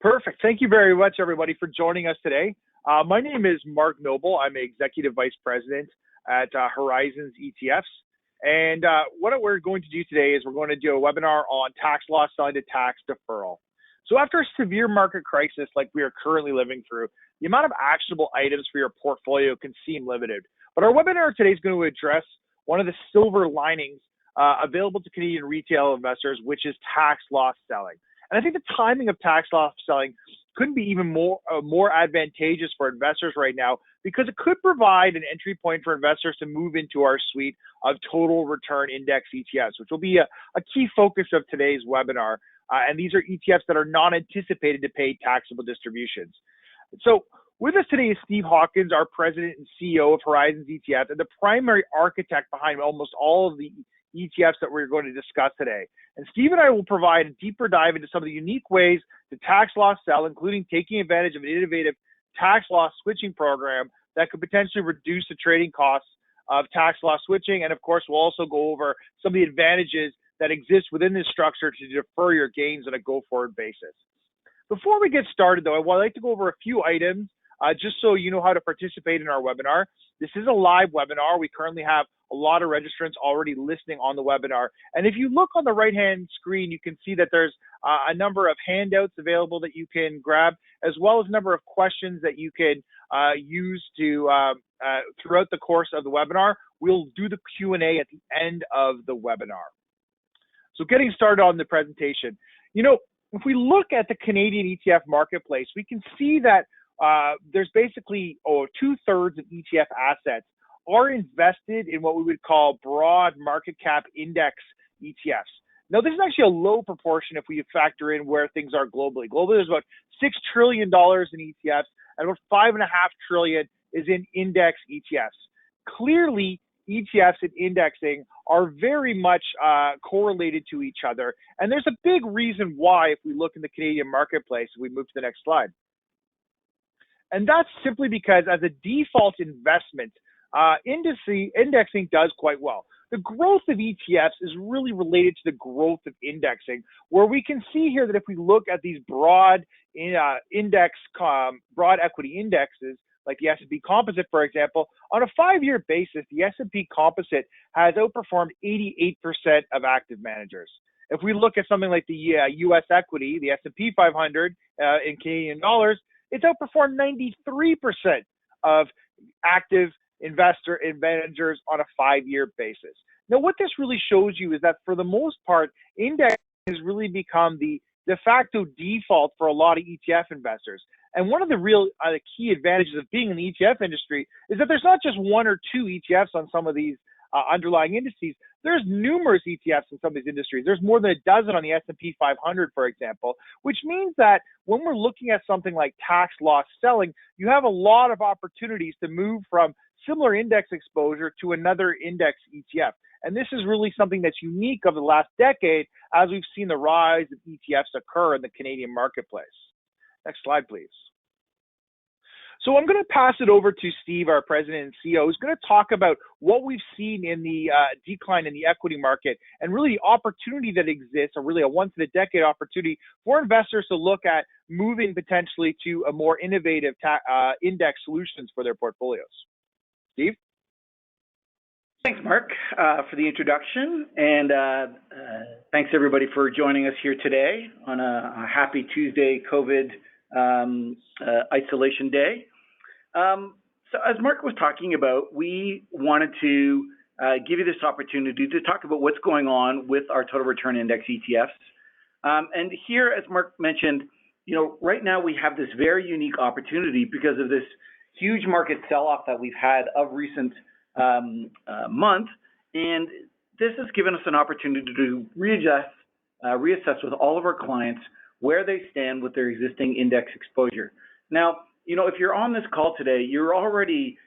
Perfect. Thank you very much, everybody, for joining us today. My name is Mark Noble. I'm Executive Vice President at Horizons ETFs. And what we're going to do today is we're going to do a webinar on tax loss selling to tax deferral. So after a severe market crisis like we are currently living through, the amount of actionable items for your portfolio can seem limited. But our webinar today is going to address one of the silver linings available to Canadian retail investors, which is tax loss selling. And I think the timing of tax loss selling couldn't be even more advantageous for investors right now, because it could provide an entry point for investors to move into our suite of total return index ETFs, which will be a key focus of today's webinar. And these are ETFs that are not anticipated to pay taxable distributions. So with us today is Steve Hawkins, our president and CEO of Horizons ETF, and the primary architect behind almost all of the ETFs that we're going to discuss today. And Steve and I will provide a deeper dive into some of the unique ways to tax loss sell, including taking advantage of an innovative tax loss switching program that could potentially reduce the trading costs of tax loss switching. And of course, we'll also go over some of the advantages that exist within this structure to defer your gains on a go-forward basis. Before we get started, though, I'd like to go over a few items just so you know how to participate in our webinar. This is a live webinar. We currently have a lot of registrants already listening on the webinar. And if you look on the right-hand screen, you can see that there's a number of handouts available that you can grab, as well as a number of questions that you can use to throughout the course of the webinar. We'll do the Q&A at the end of the webinar. So getting started on the presentation, you know, if we look at the Canadian ETF marketplace, we can see that there's basically 2/3 of ETF assets are invested in what we would call broad market cap index ETFs. Now, this is actually a low proportion if we factor in where things are globally. Globally, there's about $6 trillion in ETFs, and about $5.5 trillion is in index ETFs. Clearly, ETFs and indexing are very much correlated to each other, and there's a big reason why if we look in the Canadian marketplace. If we move to the next slide. And that's simply because as a default investment, indexing does quite well. The growth of ETFs is really related to the growth of indexing, where we can see here that if we look at these broad equity indexes, like the S&P Composite, for example, on a 5-year basis, the S&P Composite has outperformed 88% of active managers. If we look at something like the U.S. equity, the S&P 500 in Canadian dollars, it's outperformed 93% of active investor and managers on a 5-year basis. Now, what this really shows you is that for the most part, index has really become the de facto default for a lot of ETF investors. And one of the real key advantages of being in the ETF industry is that there's not just one or two ETFs on some of these underlying indices. There's numerous ETFs in some of these industries. There's more than a dozen on the S&P 500, for example, which means that when we're looking at something like tax loss selling, you have a lot of opportunities to move from similar index exposure to another index ETF. And this is really something that's unique over the last decade as we've seen the rise of ETFs occur in the Canadian marketplace. Next slide, please. So I'm going to pass it over to Steve, our president and CEO, who's going to talk about what we've seen in the decline in the equity market and really the opportunity that exists, or really a once-in-a-decade opportunity for investors to look at moving potentially to a more innovative index solutions for their portfolios. Steve? Thanks, Mark, for the introduction, and thanks everybody for joining us here today on a happy Tuesday COVID isolation day. So as Mark was talking about, we wanted to give you this opportunity to talk about what's going on with our total return index ETFs. And here, as Mark mentioned, you know, right now we have this very unique opportunity because of this huge market sell-off that we've had of recent month, and this has given us an opportunity to reassess with all of our clients where they stand with their existing index exposure. Now, you know, if you're on this call today, you're already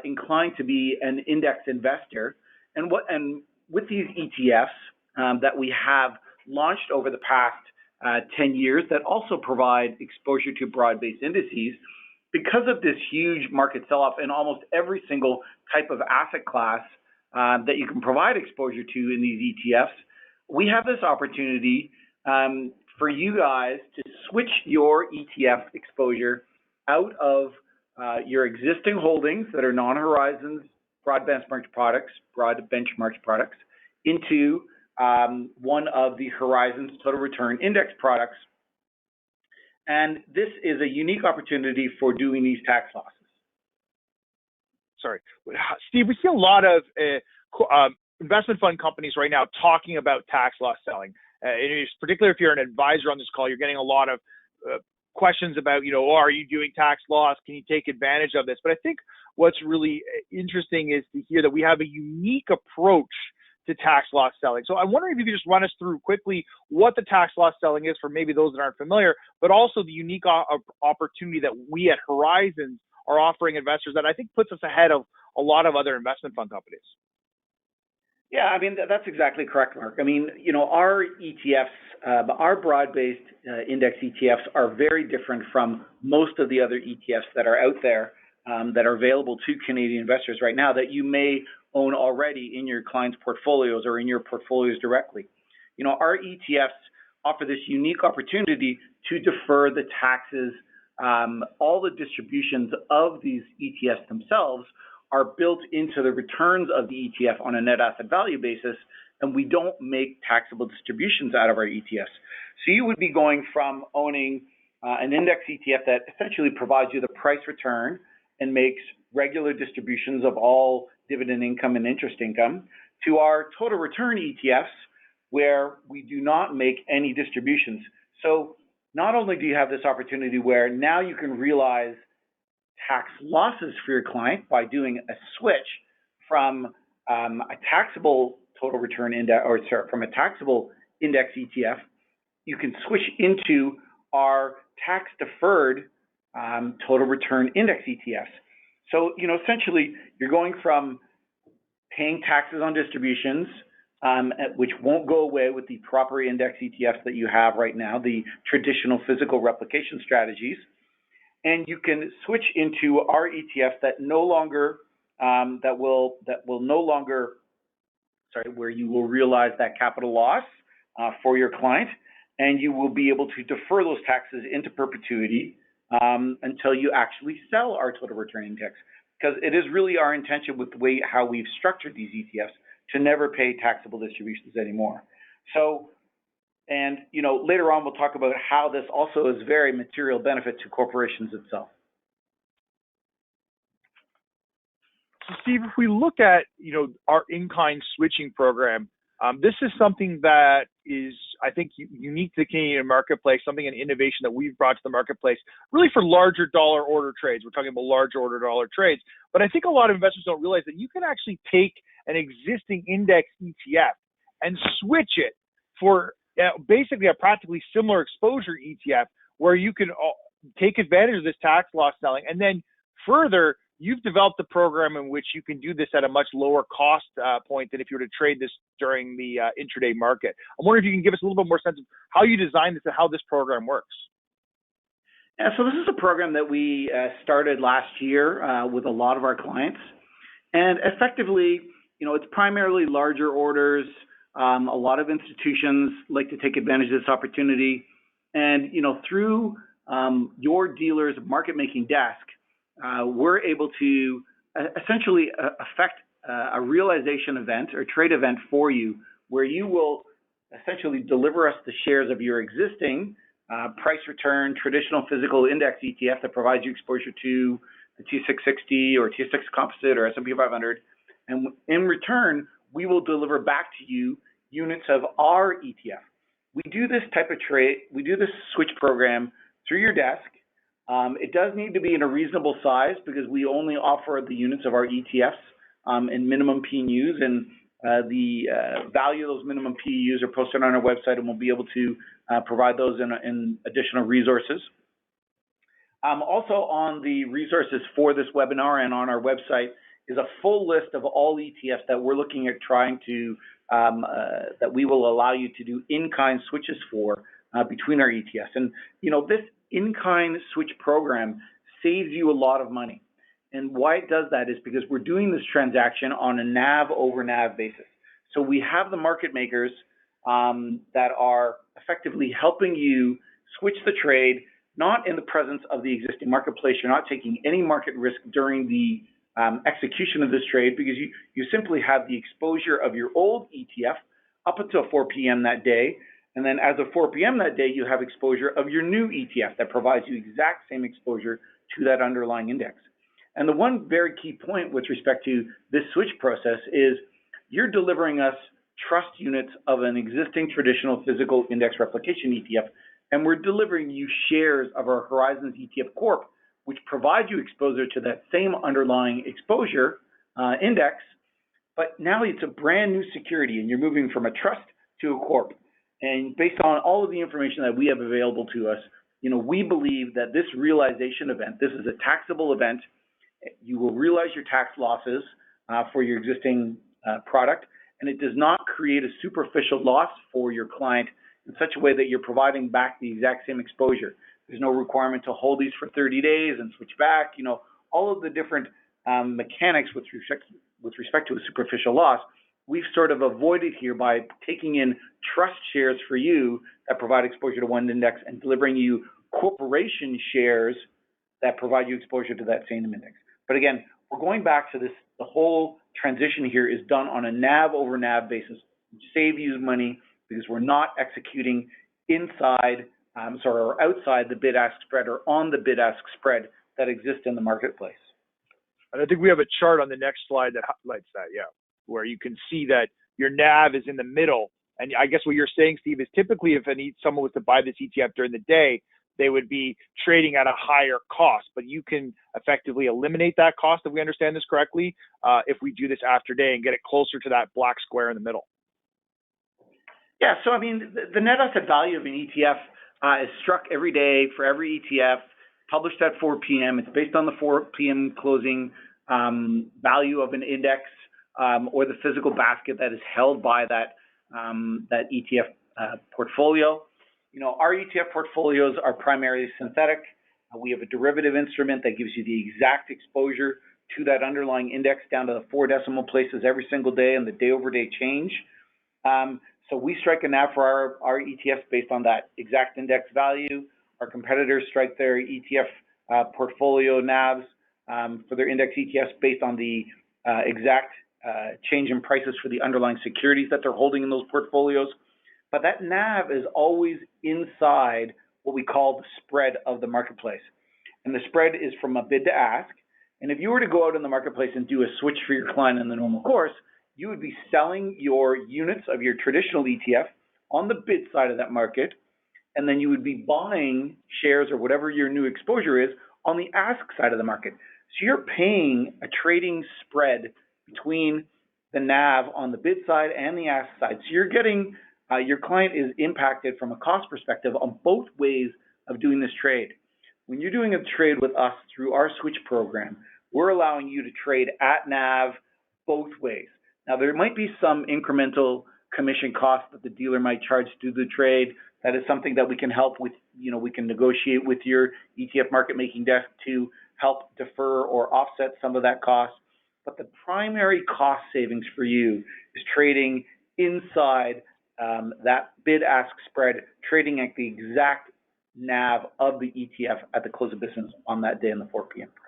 inclined to be an index investor, and with these ETFs that we have launched over the past 10 years that also provide exposure to broad-based indices, because of this huge market sell-off in almost every single type of asset class that you can provide exposure to in these ETFs, we have this opportunity for you guys to switch your ETF exposure out of your existing holdings that are non-Horizons broad benchmark products into one of the Horizons Total Return Index products. And this is a unique opportunity for doing these tax losses. Sorry, Steve, we see a lot of investment fund companies right now talking about tax loss selling. Particularly if you're an advisor on this call, you're getting a lot of questions about, are you doing tax loss? Can you take advantage of this? But I think what's really interesting is to hear that we have a unique approach to tax loss selling. So I'm wondering if you could just run us through quickly what the tax loss selling is for maybe those that aren't familiar, but also the unique opportunity that we at Horizons are offering investors that I think puts us ahead of a lot of other investment fund companies. Yeah, I mean, that's exactly correct, Mark. I mean, our ETFs, our broad-based index ETFs are very different from most of the other ETFs that are out there that are available to Canadian investors right now that you may own already in your clients' portfolios or in your portfolios directly. Our ETFs offer this unique opportunity to defer the taxes. All the distributions of these ETFs themselves are built into the returns of the ETF on a net asset value basis, and we don't make taxable distributions out of our ETFs. So you would be going from owning an index ETF that essentially provides you the price return and makes regular distributions of all dividend income and interest income to our total return ETFs, where we do not make any distributions. So not only do you have this opportunity where now you can realize tax losses for your client by doing a switch from a taxable total return index, from a taxable index ETF, you can switch into our tax deferred total return index ETFs. So, essentially you're going from paying taxes on distributions, which won't go away with the proper index ETFs that you have right now, the traditional physical replication strategies. And you can switch into our ETFs that where you will realize that capital loss for your client, and you will be able to defer those taxes into perpetuity until you actually sell our total return index. Because it is really our intention with the way how we've structured these ETFs to never pay taxable distributions anymore. So, and later on we'll talk about how this also is very material benefit to corporations itself. So Steve, if we look at our InKind switching program, this is something that is, I think, unique to the Canadian marketplace, something an innovation that we've brought to the marketplace, really for larger dollar order trades. We're talking about larger order dollar trades. But I think a lot of investors don't realize that you can actually take an existing index ETF and switch it for basically a practically similar exposure ETF where you can take advantage of this tax loss selling. And then further, you've developed a program in which you can do this at a much lower cost point than if you were to trade this during the intraday market. I'm wondering if you can give us a little bit more sense of how you designed this and how this program works. Yeah, so this is a program that we started last year with a lot of our clients. And effectively, it's primarily larger orders. A lot of institutions like to take advantage of this opportunity. And, through your dealer's market-making desk, we're able to essentially affect a realization event or trade event for you, where you will essentially deliver us the shares of your existing price return traditional physical index ETF that provides you exposure to the T660 or T6 Composite or S&P 500. And in return, we will deliver back to you units of our ETF. We do this type of trade, we do this switch program through your desk. It does need to be in a reasonable size because we only offer the units of our ETFs in minimum PUs, and the value of those minimum PUs are posted on our website, and we'll be able to provide those in additional resources. Also on the resources for this webinar and on our website is a full list of all ETFs that we're looking at trying to, that we will allow you to do in-kind switches for between our ETFs. And, this in-kind switch program saves you a lot of money. And why it does that is because we're doing this transaction on a NAV over NAV basis. So we have the market makers that are effectively helping you switch the trade, not in the presence of the existing marketplace. You're not taking any market risk during the execution of this trade, because you simply have the exposure of your old ETF up until 4 p.m. that day. And then as of 4 p.m. that day, you have exposure of your new ETF that provides you exact same exposure to that underlying index. And the one very key point with respect to this switch process is you're delivering us trust units of an existing traditional physical index replication ETF, and we're delivering you shares of our Horizons ETF Corp, which provide you exposure to that same underlying exposure index, but now it's a brand new security, and you're moving from a trust to a corp. And based on all of the information that we have available to us, we believe that this realization event, this is a taxable event. You will realize your tax losses for your existing product, and it does not create a superficial loss for your client in such a way that you're providing back the exact same exposure. There's no requirement to hold these for 30 days and switch back. All of the different mechanics with respect to a superficial loss, we've sort of avoided here by taking in trust shares for you that provide exposure to one index and delivering you corporation shares that provide you exposure to that same index. But again, we're going back to this, the whole transition here is done on a NAV over NAV basis, which save you money because we're not executing inside or outside the bid-ask spread or on the bid-ask spread that exists in the marketplace. And I think we have a chart on the next slide that highlights that, where you can see that your NAV is in the middle. And I guess what you're saying, Steve, is typically if someone was to buy this ETF during the day, they would be trading at a higher cost, but you can effectively eliminate that cost, if we understand this correctly, if we do this after day and get it closer to that black square in the middle. Yeah, so I mean, the net asset value of an ETF is struck every day for every ETF, published at 4 p.m. It's based on the 4 p.m. closing value of an index or the physical basket that is held by that ETF portfolio. Our ETF portfolios are primarily synthetic. We have a derivative instrument that gives you the exact exposure to that underlying index down to the 4 decimal places every single day and the day-over-day change. So we strike a NAV for our ETFs based on that exact index value. Our competitors strike their ETF portfolio NAVs for their index ETFs based on the exact change in prices for the underlying securities that they're holding in those portfolios. But that NAV is always inside what we call the spread of the marketplace. And the spread is from a bid to ask. And if you were to go out in the marketplace and do a switch for your client in the normal course, you would be selling your units of your traditional ETF on the bid side of that market, and then you would be buying shares or whatever your new exposure is on the ask side of the market. So you're paying a trading spread between the NAV on the bid side and the ask side. So you're getting your client is impacted from a cost perspective on both ways of doing this trade. When you're doing a trade with us through our switch program, we're allowing you to trade at NAV both ways. Now, there might be some incremental commission costs that the dealer might charge to do the trade. That is something that we can help with. We can negotiate with your ETF market making desk to help defer or offset some of that cost. But the primary cost savings for you is trading inside that bid-ask spread, trading at the exact NAV of the ETF at the close of business on that day in the 4 p.m. price.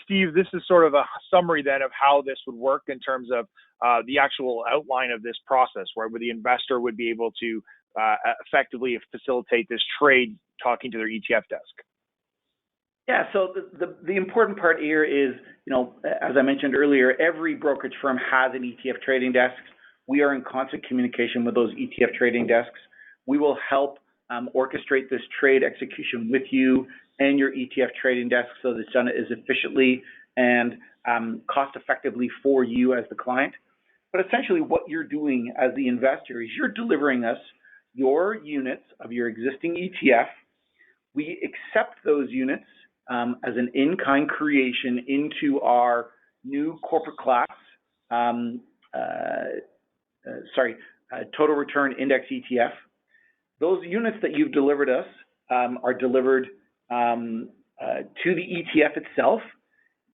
Steve, this is sort of a summary then of how this would work in terms of the actual outline of this process, right, where the investor would be able to effectively facilitate this trade talking to their ETF desk. Yeah, so the important part here is, as I mentioned earlier, every brokerage firm has an ETF trading desk. We are in constant communication with those ETF trading desks. We will help orchestrate this trade execution with you and your ETF trading desk so that it's done as efficiently and cost effectively for you as the client. But essentially what you're doing as the investor is you're delivering us your units of your existing ETF. We accept those units as an in-kind creation into our new corporate class, total return index ETF. Those units that you've delivered us are delivered to the ETF itself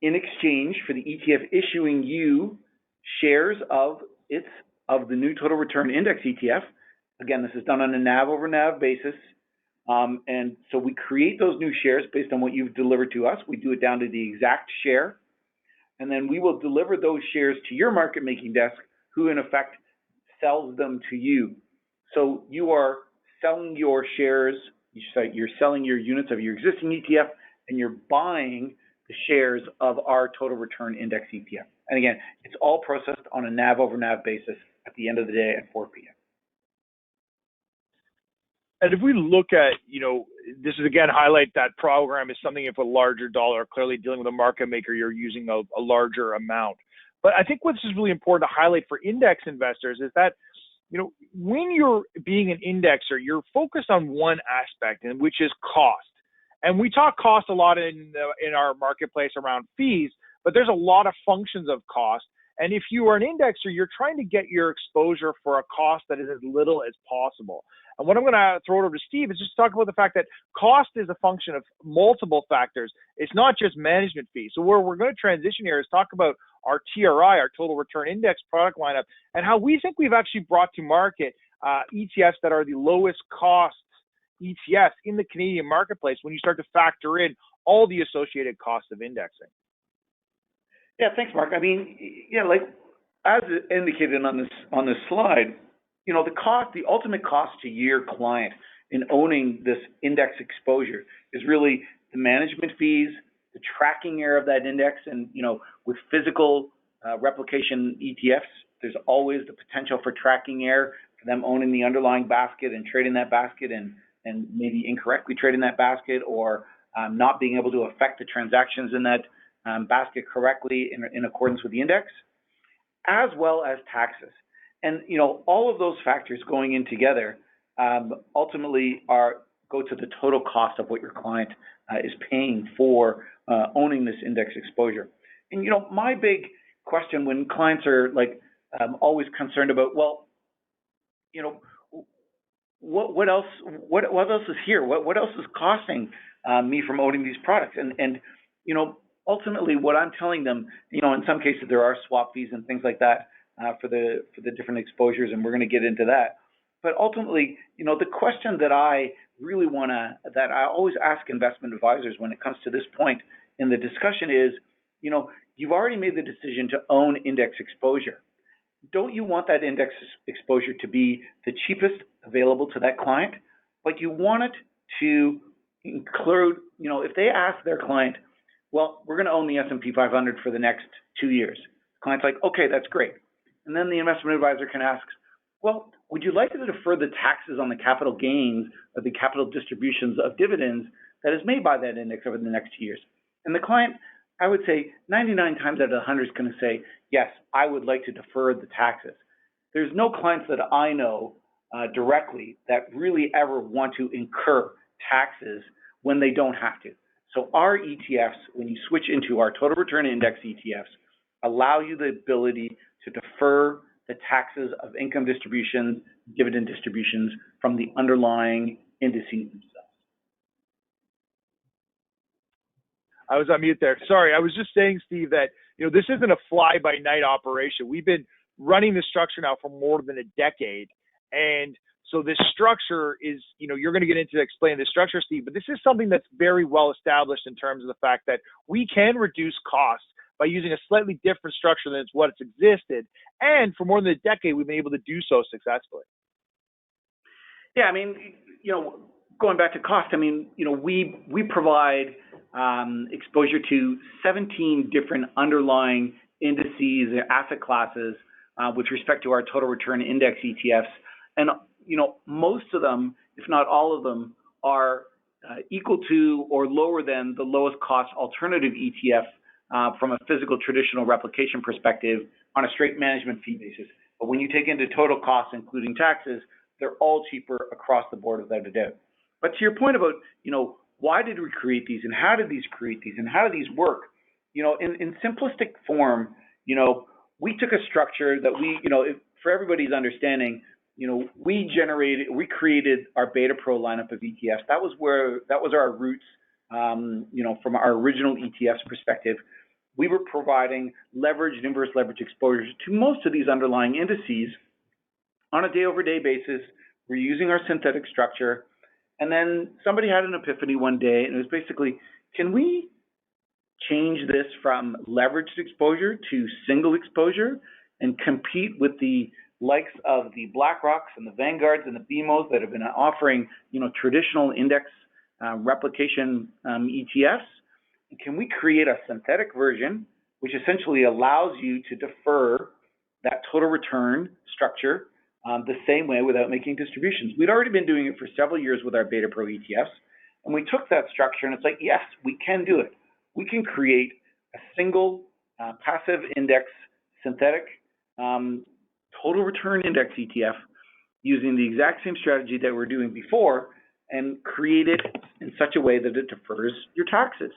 in exchange for the ETF issuing you shares of its of the new total return index ETF. Again, this is done on a NAV over NAV basis. And so we create those new shares based on what you've delivered to us. We do it down to the exact share. And then we will deliver those shares to your market making desk, who in effect sells them to you. So you are selling your shares, you're selling your units of your existing ETF, and you're buying the shares of our total return index ETF. And again, it's all processed on a NAV over NAV basis at the end of the day at 4 p.m. And if we look at, this is again highlight that program is something if a larger dollar, clearly dealing with a market maker, you're using a larger amount. But I think what's really important to highlight for index investors is that, when you're being an indexer, you're focused on one aspect, and which is cost. And we talk cost a lot in our marketplace around fees, but there's a lot of functions of cost. And if you are an indexer, you're trying to get your exposure for a cost that is as little as possible. And what I'm going to throw it over to Steve is just talk about the fact that cost is a function of multiple factors. It's not just management fees. So where we're going to transition here is talk about our TRI, our total return index product lineup, and how we think we've actually brought to market ETFs that are the lowest cost ETFs in the Canadian marketplace when you start to factor in all the associated costs of indexing. Yeah, thanks, Mark. I mean, like as indicated on this slide, the ultimate cost to your client in owning this index exposure is really the management fees, the tracking error of that index, and with physical replication ETFs, there's always the potential for tracking error for them owning the underlying basket and trading that basket and maybe incorrectly trading that basket, or not being able to affect the transactions in that basket correctly in accordance with the index, as well as taxes. And all of those factors going in together ultimately go to the total cost of what your client is paying for owning this index exposure. And my big question when clients are always concerned about, well, what else is here? What else is costing me from owning these products? And ultimately, what I'm telling them, in some cases there are swap fees and things like that for the different exposures, and we're going to get into that. But ultimately, the question that I always ask investment advisors when it comes to this point in the discussion is, you've already made the decision to own index exposure. Don't you want that index exposure to be the cheapest available to that client? But you want it to include, if they ask their client, well, we're going to own the S&P 500 for the next 2 years. The client's like, okay, that's great. And then the investment advisor can ask, well, would you like to defer the taxes on the capital gains or the capital distributions of dividends that is made by that index over the next 2 years? And the client, I would say 99 times out of 100 is going to say, yes, I would like to defer the taxes. There's no clients that I know directly that really ever want to incur taxes when they don't have to. So our ETFs, when you switch into our total return index ETFs, allow you the ability to defer the taxes of income distributions, dividend distributions from the underlying indices themselves. I was on mute there. Sorry, I was just saying, Steve, that this isn't a fly-by-night operation. We've been running this structure now for more than a decade, and so this structure is, you're going to get into explaining the structure, Steve, but this is something that's very well established in terms of the fact that we can reduce costs by using a slightly different structure than what's existed, and for more than a decade, we've been able to do so successfully. Yeah, I mean, going back to cost, I mean, we provide exposure to 17 different underlying indices and asset classes with respect to our total return index ETFs. And, most of them, if not all of them, are equal to or lower than the lowest cost alternative ETF from a physical traditional replication perspective on a straight management fee basis. But when you take into total costs, including taxes, they're all cheaper across the board without a doubt. But to your point about, why did we create these and how did these create these and how do these work? In simplistic form, we took a structure that for everybody's understanding, we created our Beta Pro lineup of ETFs. That was our roots, from our original ETFs perspective. We were providing leveraged inverse leverage exposures to most of these underlying indices on a day-over-day basis. We're using our synthetic structure. And then somebody had an epiphany one day, and it was basically, can we change this from leveraged exposure to single exposure and compete with the likes of the BlackRocks and the Vanguards and the BMOs that have been offering, traditional index replication ETFs? And can we create a synthetic version which essentially allows you to defer that total return structure the same way without making distributions? We'd already been doing it for several years with our Beta Pro ETFs, and we took that structure and it's like, yes, we can do it. We can create a single passive index synthetic total return index ETF using the exact same strategy that we're doing before and create it in such a way that it defers your taxes.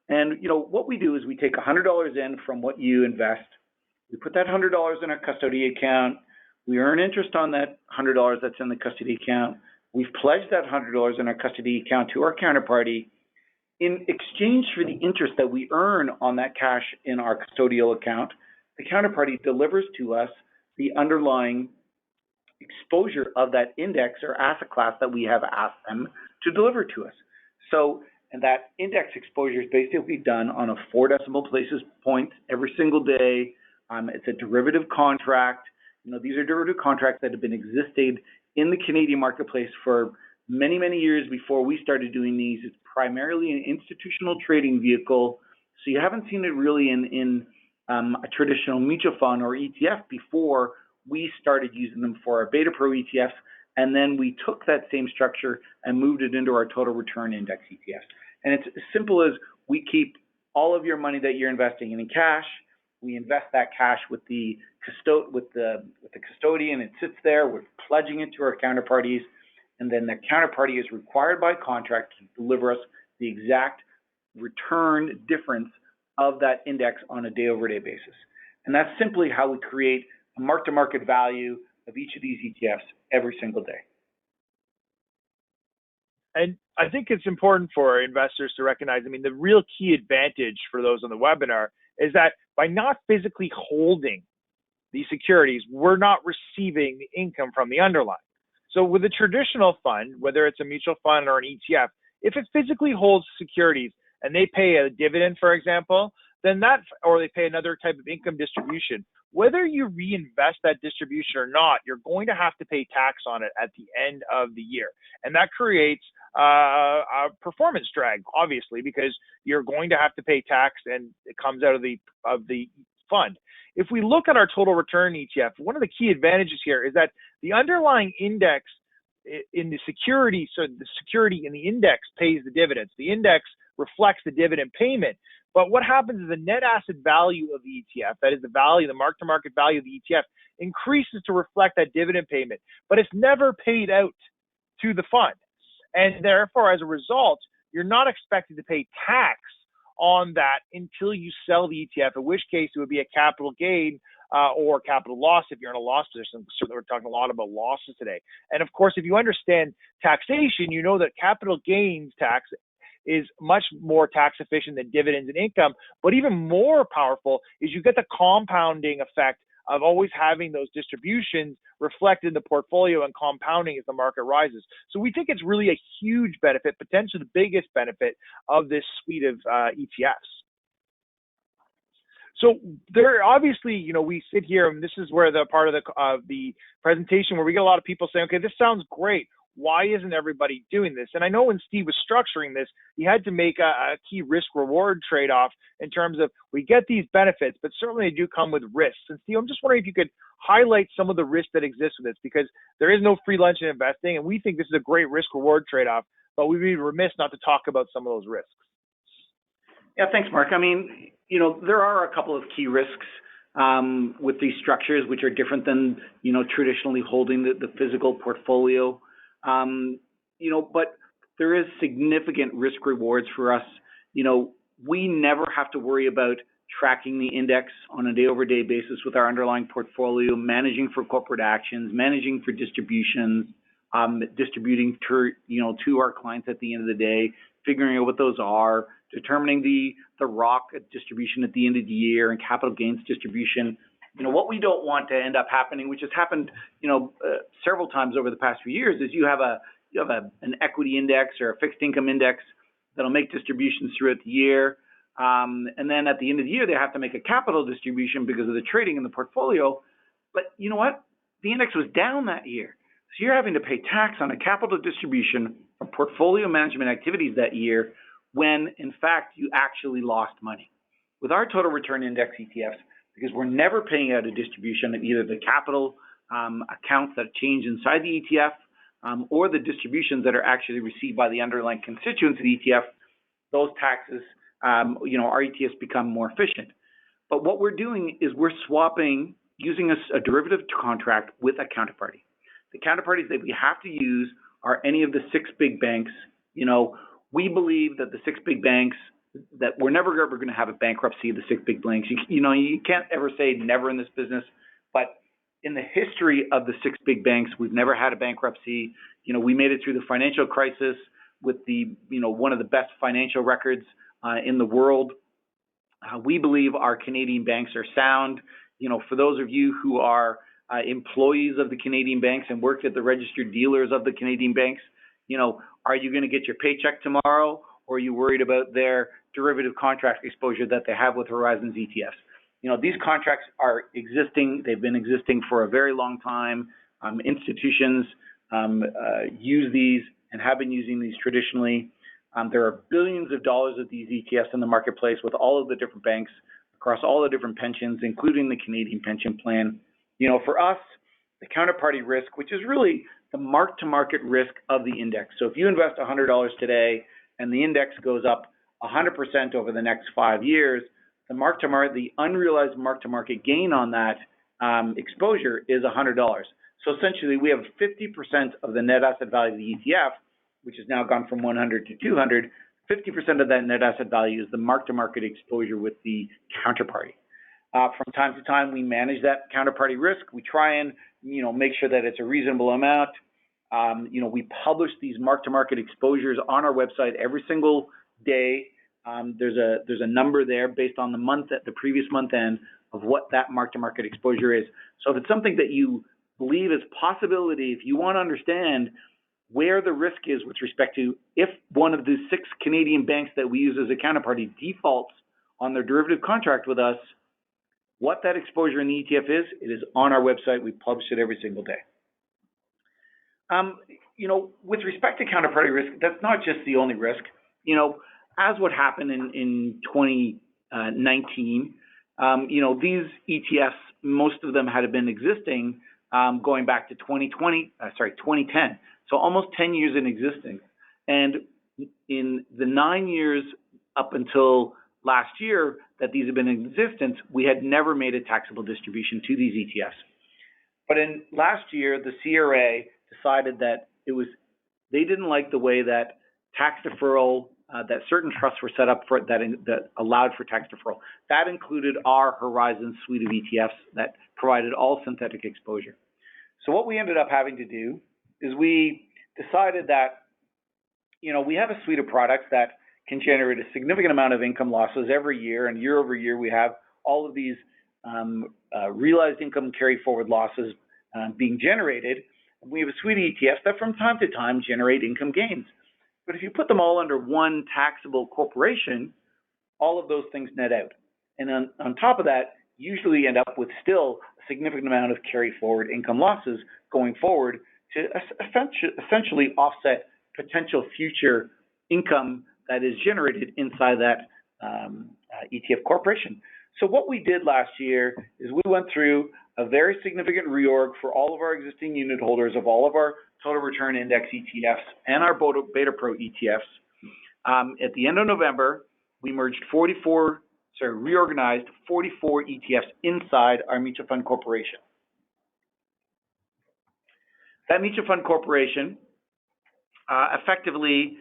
And what we do is we take $100 in from what you invest. We put that $100 in our custody account. We earn interest on that $100 that's in the custody account. We've pledged that $100 in our custody account to our counterparty. In exchange for the interest that we earn on that cash in our custodial account, the counterparty delivers to us the underlying exposure of that index or asset class that we have asked them to deliver to us. So, and that index exposure is basically done on a 4 decimal places point every single day. It's a derivative contract. These are derivative contracts that have been existed in the Canadian marketplace for many, many years before we started doing these. It's primarily an institutional trading vehicle, so you haven't seen it really in a traditional mutual fund or ETF before we started using them for our Beta Pro ETFs, and then we took that same structure and moved it into our total return index ETFs. And it's as simple as we keep all of your money that you're investing in cash. We invest that cash with the custodian. It sits there. We're pledging it to our counterparties, and then the counterparty is required by contract to deliver us the exact return difference of that index on a day-over-day basis. And that's simply how we create a mark-to-market value of each of these ETFs every single day. And I think it's important for investors to recognize, the real key advantage for those on the webinar is that by not physically holding these securities, we're not receiving the income from the underlying. So with a traditional fund, whether it's a mutual fund or an ETF, if it physically holds securities and they pay a dividend, for example, then or they pay another type of income distribution, whether you reinvest that distribution or not, you're going to have to pay tax on it at the end of the year. And that creates a performance drag, obviously, because you're going to have to pay tax and it comes out of the fund. If we look at our total return ETF, one of the key advantages here is that the underlying index in the security, so the security in the index pays the dividends. The index reflects the dividend payment. But what happens is the net asset value of the ETF, that is the value, the mark-to-market value of the ETF, increases to reflect that dividend payment, but it's never paid out to the fund. And therefore, as a result, you're not expected to pay tax on that until you sell the ETF, in which case it would be a capital gain or capital loss if you're in a loss position. Certainly, we're talking a lot about losses today. And of course, if you understand taxation, you know that capital gains tax is much more tax efficient than dividends and income. But even more powerful is you get the compounding effect of always having those distributions reflected in the portfolio and compounding as the market rises. So we think it's really a huge benefit, potentially the biggest benefit of this suite of ETFs. So there, obviously, we sit here, and this is where the part of the presentation where we get a lot of people saying, okay, this sounds great. Why isn't everybody doing this? And I know when Steve was structuring this, he had to make a key risk-reward trade-off in terms of we get these benefits, but certainly they do come with risks. And Steve, I'm just wondering if you could highlight some of the risks that exist with this, because there is no free lunch in investing, and we think this is a great risk-reward trade-off, but we'd be remiss not to talk about some of those risks. Yeah, thanks, Mark. There are a couple of key risks with these structures, which are different than, traditionally holding the physical portfolio. But there is significant risk rewards for us. We never have to worry about tracking the index on a day-over-day basis with our underlying portfolio, managing for corporate actions, managing for distributions, distributing to our clients at the end of the day, figuring out what those are, determining the ROC distribution at the end of the year and capital gains distribution. what we don't want to end up happening, which has happened, several times over the past few years, is you have an equity index or a fixed income index that'll make distributions throughout the year. And then at the end of the year, they have to make a capital distribution because of the trading in the portfolio. But you know what? The index was down that year. So you're having to pay tax on a capital distribution from portfolio management activities that year when, in fact, you actually lost money. With our total return index ETFs, because we're never paying out a distribution of either the capital accounts that change inside the ETF or the distributions that are actually received by the underlying constituents of the ETF, those taxes, our ETFs become more efficient. But what we're doing is we're swapping, using a derivative contract with a counterparty. The counterparties that we have to use are any of the 6 big banks. We believe that the 6 big banks, that we're never ever going to have a bankruptcy of the 6 big banks. You can't ever say never in this business, but in the history of the 6 big banks, we've never had a bankruptcy. We made it through the financial crisis with one of the best financial records in the world. We believe our Canadian banks are sound. For those of you who are employees of the Canadian banks and work at the registered dealers of the Canadian banks, are you going to get your paycheck tomorrow, or are you worried about their derivative contract exposure that they have with Horizons ETFs? These contracts are existing. They've been existing for a very long time. Institutions use these and have been using these traditionally. There are billions of dollars of these ETFs in the marketplace with all of the different banks across all the different pensions, including the Canadian pension plan. For us, the counterparty risk, which is really the mark-to-market risk of the index. So if you invest $100 today and the index goes up 100% over the next 5 years, the unrealized mark-to-market gain on that exposure is $100. So essentially, we have 50% of the net asset value of the ETF, which has now gone from 100 to 200. 50% of that net asset value is the mark-to-market exposure with the counterparty. From time to time, we manage that counterparty risk. We try and make sure that it's a reasonable amount. We publish these mark-to-market exposures on our website every single day. There's a number there based on the previous month end of what that mark-to-market exposure is. So if it's something that you believe is possibility, if you want to understand where the risk is with respect to if one of the 6 Canadian banks that we use as a counterparty defaults on their derivative contract with us, what that exposure in the ETF is, it is on our website. We publish it every single day. With respect to counterparty risk, that's not just the only risk. As what happened in 2019, these ETFs, most of them had been existing going back to 2010. So almost 10 years in existence. And in the 9 years up until last year that these have been in existence, we had never made a taxable distribution to these ETFs. But in last year, the CRA decided that they didn't like the way that tax deferral, that certain trusts were set up for that allowed for tax deferral. That included our Horizons suite of ETFs that provided all synthetic exposure. So what we ended up having to do is we decided that, we have a suite of products that can generate a significant amount of income losses every year, and year over year we have all of these realized income carry forward losses being generated. And we have a suite of ETFs that from time to time generate income gains. But if you put them all under one taxable corporation, all of those things net out. And on top of that, usually end up with still a significant amount of carry forward income losses going forward to essentially offset potential future income that is generated inside that ETF corporation. So what we did last year is we went through a very significant reorg for all of our existing unit holders of all of our total return index ETFs and our Beta Pro ETFs. At the end of November, we reorganized 44 ETFs inside our mutual fund corporation. That mutual fund corporation, effectively,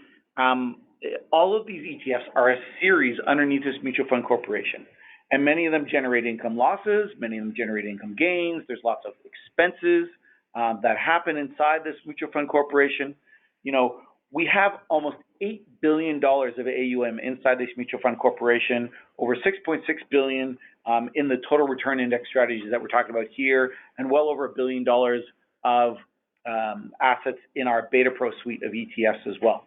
all of these ETFs are a series underneath this mutual fund corporation. And many of them generate income losses, many of them generate income gains. There's lots of expenses that happen inside this mutual fund corporation. We have almost $8 billion of AUM inside this mutual fund corporation, over $6.6 billion in the total return index strategies that we're talking about here, and well over $1 billion of assets in our Beta Pro suite of ETFs as well.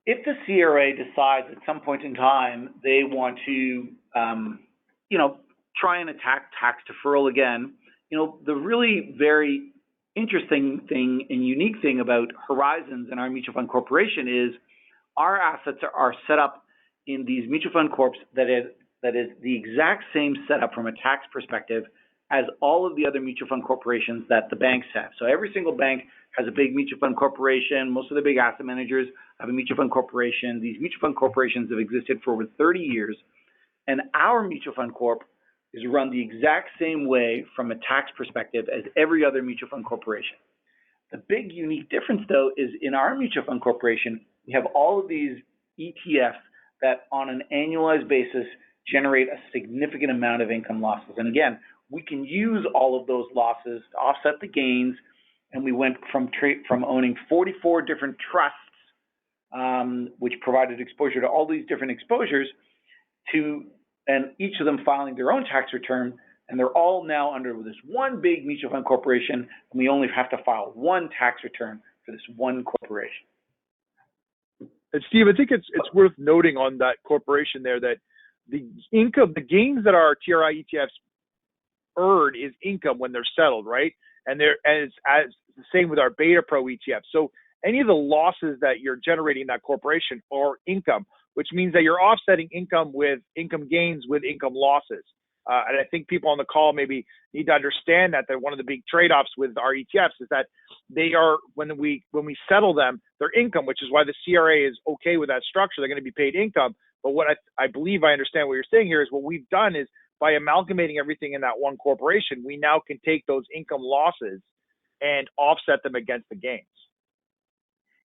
If the CRA decides at some point in time they want to, try and attack tax deferral again, the really very interesting thing and unique thing about Horizons and our mutual fund corporation is our assets are set up in these mutual fund corps that is the exact same setup from a tax perspective as all of the other mutual fund corporations that the banks have. So every single bank has a big mutual fund corporation. Most of the big asset managers have a mutual fund corporation. These mutual fund corporations have existed for over 30 years. And our mutual fund corp is run the exact same way from a tax perspective as every other mutual fund corporation. The big unique difference, though, is in our mutual fund corporation, we have all of these ETFs that on an annualized basis generate a significant amount of income losses. And again, we can use all of those losses to offset the gains, and we went from owning 44 different trusts, which provided exposure to all these different exposures, and each of them filing their own tax return, and they're all now under this one big mutual fund corporation, and we only have to file one tax return for this one corporation. And Steve, I think it's worth noting on that corporation there that the income, the gains that our TRI ETFs earn is income when they're settled, right? And it's as the same with our Beta Pro ETF. So any of the losses that you're generating in that corporation are income, which means that you're offsetting income with income gains with income losses. And I think people on the call maybe need to understand that one of the big trade-offs with our ETFs is that they are, when we settle them, they're income, which is why the CRA is okay with that structure. They're going to be paid income. But what I believe I understand what you're saying here is what we've done is by amalgamating everything in that one corporation, we now can take those income losses and offset them against the gains.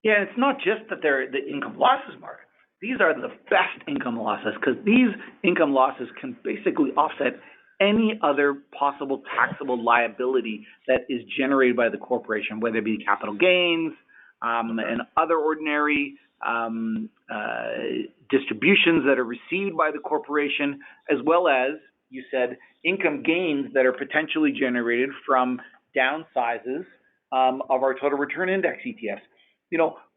Yeah, it's not just that they're the income losses, Mark. These are the best income losses because these income losses can basically offset any other possible taxable liability that is generated by the corporation, whether it be capital gains and other ordinary distributions that are received by the corporation, as well as, you said, income gains that are potentially generated from downsizes of our total return index ETFs.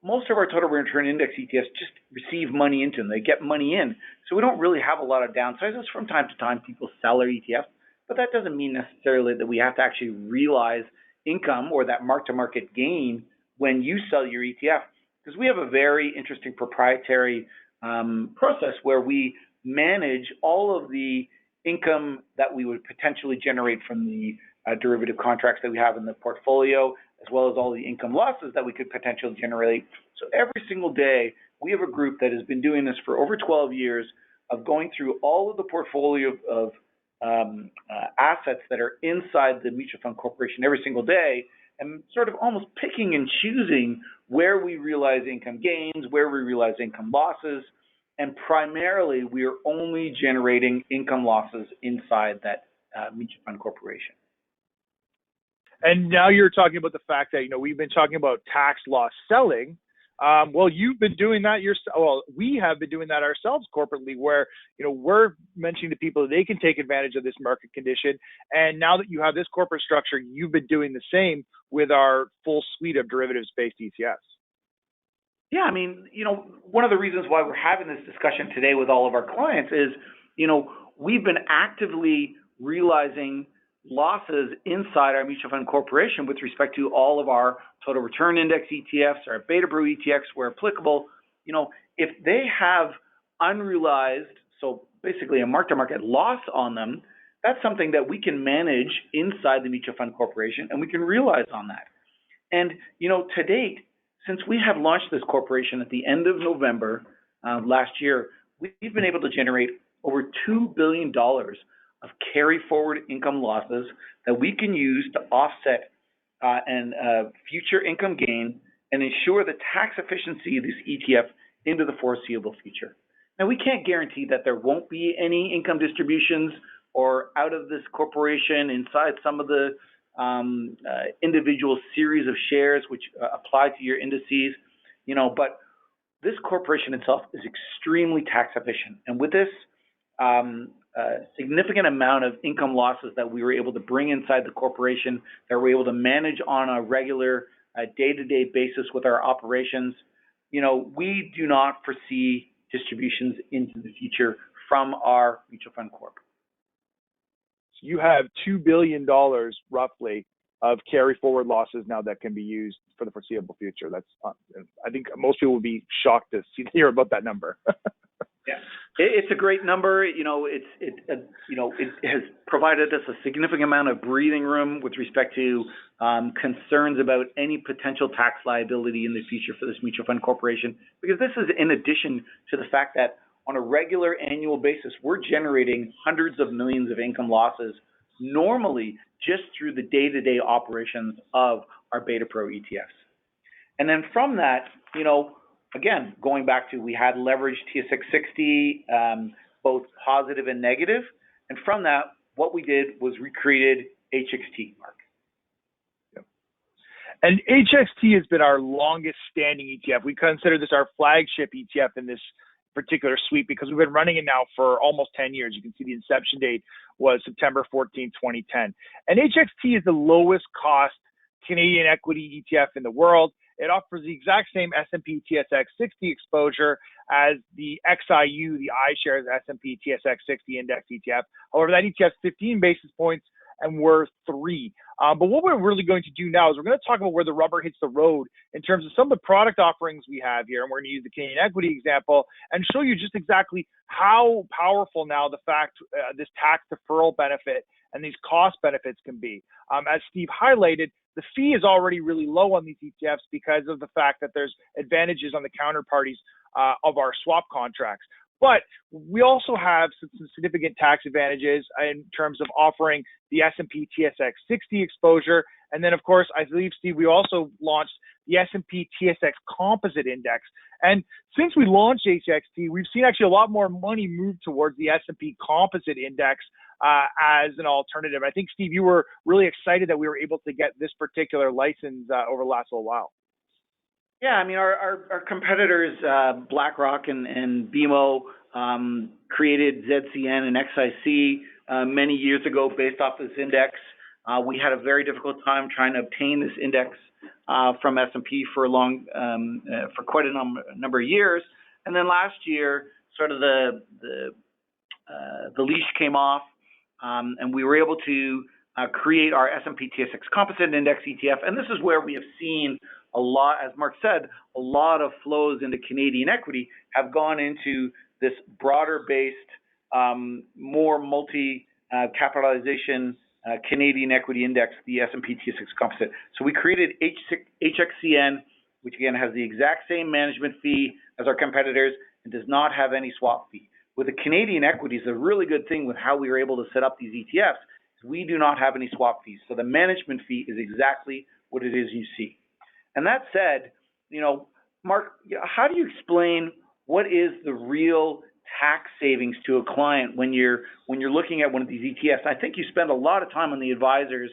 Most of our total return index ETFs just receive money into them. They get money in. So we don't really have a lot of downsizes. From time to time, people sell their ETFs, but that doesn't mean necessarily that we have to actually realize income or that mark-to-market gain when you sell your ETF, because we have a very interesting proprietary process where we manage all of the income that we would potentially generate from the derivative contracts that we have in the portfolio, as well as all the income losses that we could potentially generate. So every single day, we have a group that has been doing this for over 12 years of going through all of the portfolio of assets that are inside the mutual fund corporation every single day, and sort of almost picking and choosing where we realize income gains, where we realize income losses, and primarily we are only generating income losses inside that mutual fund corporation. And now you're talking about the fact that, we've been talking about tax loss selling. Well, you've been doing that yourself. Well, we have been doing that ourselves corporately where, we're mentioning to people that they can take advantage of this market condition. And now that you have this corporate structure, you've been doing the same with our full suite of derivatives-based ETFs. Yeah, one of the reasons why we're having this discussion today with all of our clients is, we've been actively realizing losses inside our mutual fund corporation with respect to all of our total return index ETFs, our Beta Pro ETFs where applicable. If they have unrealized, so basically a mark-to-market loss on them, that's something that we can manage inside the mutual fund corporation and we can realize on that. And, to date, since we have launched this corporation at the end of November last year, we've been able to generate over $2 billion of carry-forward income losses that we can use to offset future income gain and ensure the tax efficiency of this ETF into the foreseeable future. Now, we can't guarantee that there won't be any income distributions or out of this corporation inside some of the individual series of shares which apply to your indices, but this corporation itself is extremely tax efficient. And with this significant amount of income losses that we were able to bring inside the corporation, that we're able to manage on a regular day-to-day basis with our operations. We do not foresee distributions into the future from our mutual fund corp. So you have $2 billion roughly of carry forward losses now that can be used for the foreseeable future. That's, I think most people would be shocked to hear about that number. Yeah, it's a great number. It has provided us a significant amount of breathing room with respect to concerns about any potential tax liability in the future for this mutual fund corporation, because this is in addition to the fact that on a regular annual basis, we're generating hundreds of millions of income losses normally just through the day-to-day operations of our Beta Pro ETFs. And then from that, again, going back to, we had leveraged TSX 60, both positive and negative. And from that, what we did was we created HXT, Mark. Yep. And HXT has been our longest standing ETF. We consider this our flagship ETF in this particular suite because we've been running it now for almost 10 years. You can see the inception date was September 14, 2010. And HXT is the lowest cost Canadian equity ETF in the world. It offers the exact same S&P TSX 60 exposure as the XIU, the iShares S&P TSX 60 Index ETF. However, that ETF is 15 basis points and we're 3. But what we're really going to do now is we're going to talk about where the rubber hits the road in terms of some of the product offerings we have here. And we're going to use the Canadian equity example and show you just exactly how powerful now the fact this tax deferral benefit and these cost benefits can be. As Steve highlighted, the fee is already really low on these ETFs because of the fact that there's advantages on the counterparties of our swap contracts. But we also have some significant tax advantages in terms of offering the S&P TSX 60 exposure. And then, of course, I believe, Steve, we also launched the S&P TSX Composite Index. And since we launched HXT, we've seen actually a lot more money move towards the S&P Composite Index as an alternative. I think, Steve, you were really excited that we were able to get this particular license over the last little while. Yeah, I mean, our competitors, BlackRock and BMO, created ZCN and XIC many years ago based off this index. We had a very difficult time trying to obtain this index from S&P for quite a number of years. And then last year, sort of the leash came off, and we were able to create our S&P TSX Composite Index ETF. And this is where we have seen a lot, as Mark said, a lot of flows into Canadian equity have gone into this broader-based, more multi-capitalization Canadian equity index, the S&P TSX Composite. So we created HXCN, which again has the exact same management fee as our competitors and does not have any swap fee. With the Canadian equities, the really good thing with how we were able to set up these ETFs is we do not have any swap fees. So the management fee is exactly what it is you see. And that said, Mark, how do you explain what is the real tax savings to a client when you're looking at one of these ETFs? I think you spend a lot of time on the advisors,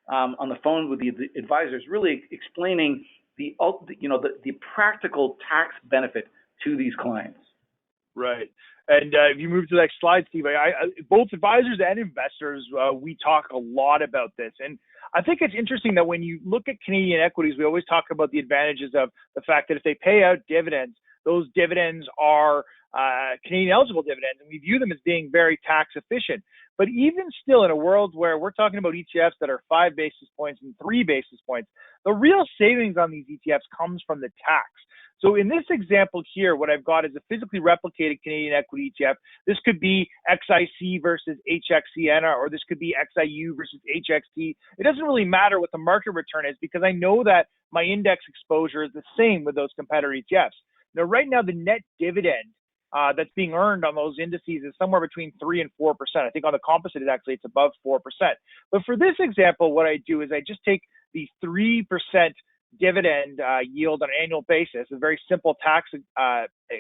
on the phone with the advisors, really explaining the practical tax benefit to these clients. Right. And if you move to the next slide, Steve, both advisors and investors, we talk a lot about this. And I think it's interesting that when you look at Canadian equities, we always talk about the advantages of the fact that if they pay out dividends, those dividends are Canadian eligible dividends, and we view them as being very tax efficient. But even still, in a world where we're talking about ETFs that are 5 basis points and 3 basis points, the real savings on these ETFs comes from the tax. So in this example here, what I've got is a physically replicated Canadian equity ETF. This could be XIC versus HXCN, or this could be XIU versus HXT. It doesn't really matter what the market return is because I know that my index exposure is the same with those competitor ETFs. Now, right now, the net dividend that's being earned on those indices is somewhere between 3 and 4%. I think on the composite, it's above 4%. But for this example, what I do is I just take the 3% dividend yield on an annual basis, a very simple tax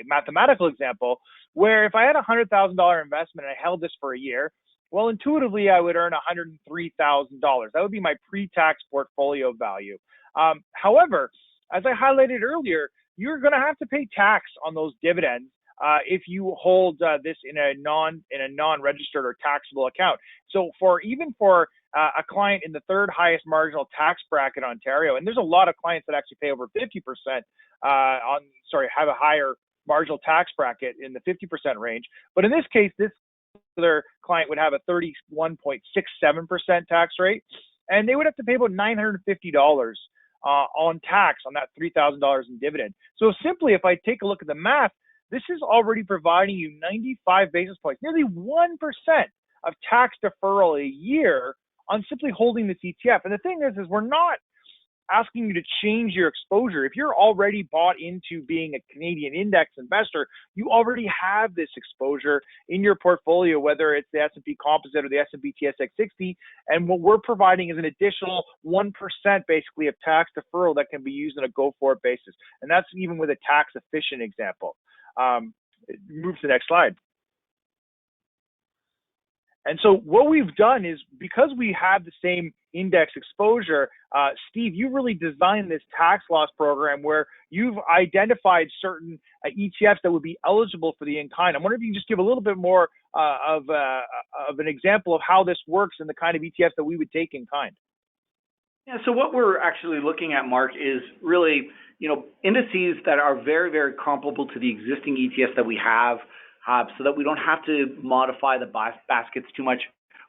mathematical example, where if I had a $100,000 investment and I held this for a year, well, intuitively, I would earn $103,000. That would be my pre-tax portfolio value. However, as I highlighted earlier, you're going to have to pay tax on those dividends if you hold this in a non-registered or taxable account. So even for a client in the third highest marginal tax bracket in Ontario, and there's a lot of clients that actually pay over 50% have a higher marginal tax bracket in the 50% range. But in this case, this particular client would have a 31.67% tax rate, and they would have to pay about $950 on tax on that $3,000 in dividend. So simply, if I take a look at the math, this is already providing you 95 basis points, nearly 1% of tax deferral a year on simply holding this ETF. And the thing is we're not asking you to change your exposure. If you're already bought into being a Canadian index investor, you already have this exposure in your portfolio, whether it's the S&P Composite or the S&P TSX 60. And what we're providing is an additional 1% basically of tax deferral that can be used on a go-forward basis. And that's even with a tax-efficient example. Move to the next slide. And so what we've done is, because we have the same index exposure, Steve, you really designed this tax loss program where you've identified certain ETFs that would be eligible for the InKind. I wonder if you can just give a little bit more of an example of how this works and the kind of ETFs that we would take InKind. Yeah, so what we're actually looking at, Mark, is really, indices that are very, very comparable to the existing ETFs that we have, so that we don't have to modify the baskets too much.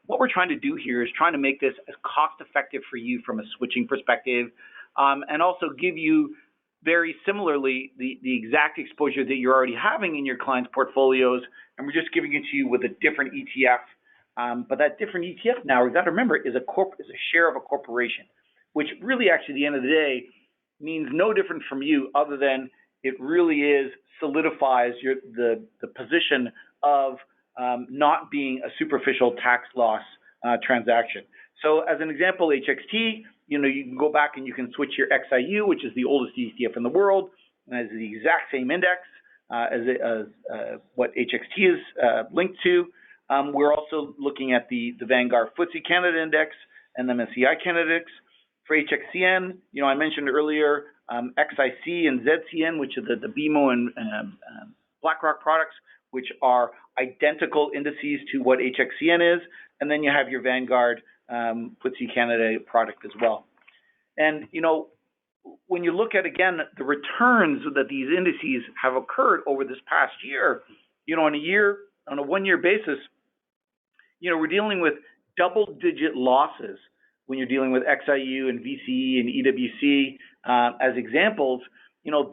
What we're trying to do here is trying to make this as cost-effective for you from a switching perspective, and also give you very similarly the exact exposure that you're already having in your clients' portfolios, and we're just giving it to you with a different ETF. But that different ETF now, we've got to remember, is a share of a corporation, which really actually at the end of the day means no different from you, other than it really solidifies the position of not being a superficial tax loss transaction. So as an example, HXT, you can go back and you can switch your XIU, which is the oldest ETF in the world, and has the exact same index as what HXT is linked to. We're also looking at the Vanguard FTSE Canada Index and the MSCI Canada Index. For HXCN, I mentioned earlier XIC and ZCN, which are the BMO and BlackRock products, which are identical indices to what HXCN is. And then you have your Vanguard FTSE Canada product as well. And, when you look at, again, the returns that these indices have occurred over this past year, on a one-year basis, we're dealing with double-digit losses when you're dealing with XIU and VCE and EWC as examples.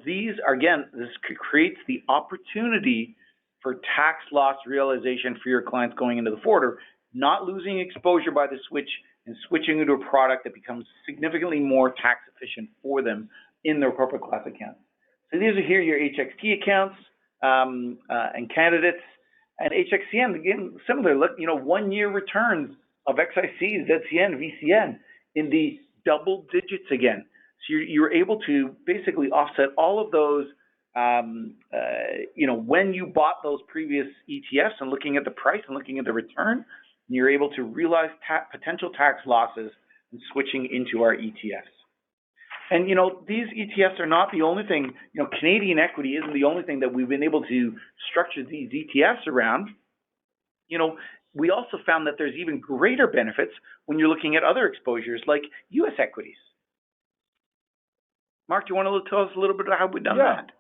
These are, again, this creates the opportunity for tax loss realization for your clients going into the forwarder, not losing exposure by the switch and switching into a product that becomes significantly more tax efficient for them in their corporate class accounts. So these are here your HXT accounts and candidates. And HXCN, again, similar, look, 1 year returns of XIC, ZCN, VCN in the double digits again. So you're able to basically offset all of those, when you bought those previous ETFs and looking at the price and looking at the return, you're able to realize potential tax losses and switching into our ETFs. And, these ETFs are not the only thing, Canadian equity isn't the only thing that we've been able to structure these ETFs around. We also found that there's even greater benefits when you're looking at other exposures like U.S. equities. Mark, do you want to tell us a little bit about how we've done that?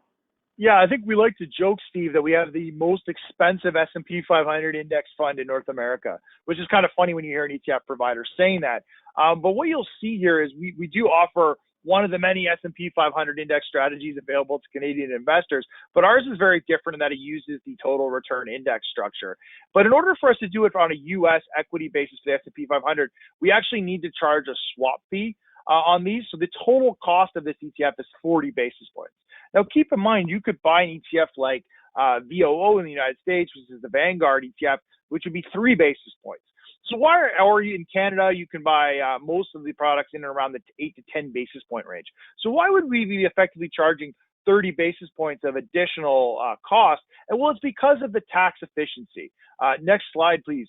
Yeah, I think we like to joke, Steve, that we have the most expensive S&P 500 index fund in North America, which is kind of funny when you hear an ETF provider saying that. But what you'll see here is we do offer one of the many S&P 500 index strategies available to Canadian investors, but ours is very different in that it uses the total return index structure. But in order for us to do it on a U.S. equity basis for the S&P 500, we actually need to charge a swap fee on these. So the total cost of this ETF is 40 basis points. Now, keep in mind, you could buy an ETF like VOO in the United States, which is the Vanguard ETF, which would be 3 basis points. So or in Canada, you can buy most of the products in and around the 8 to 10 basis point range. So why would we be effectively charging 30 basis points of additional cost? And well, it's because of the tax efficiency. Next slide, please.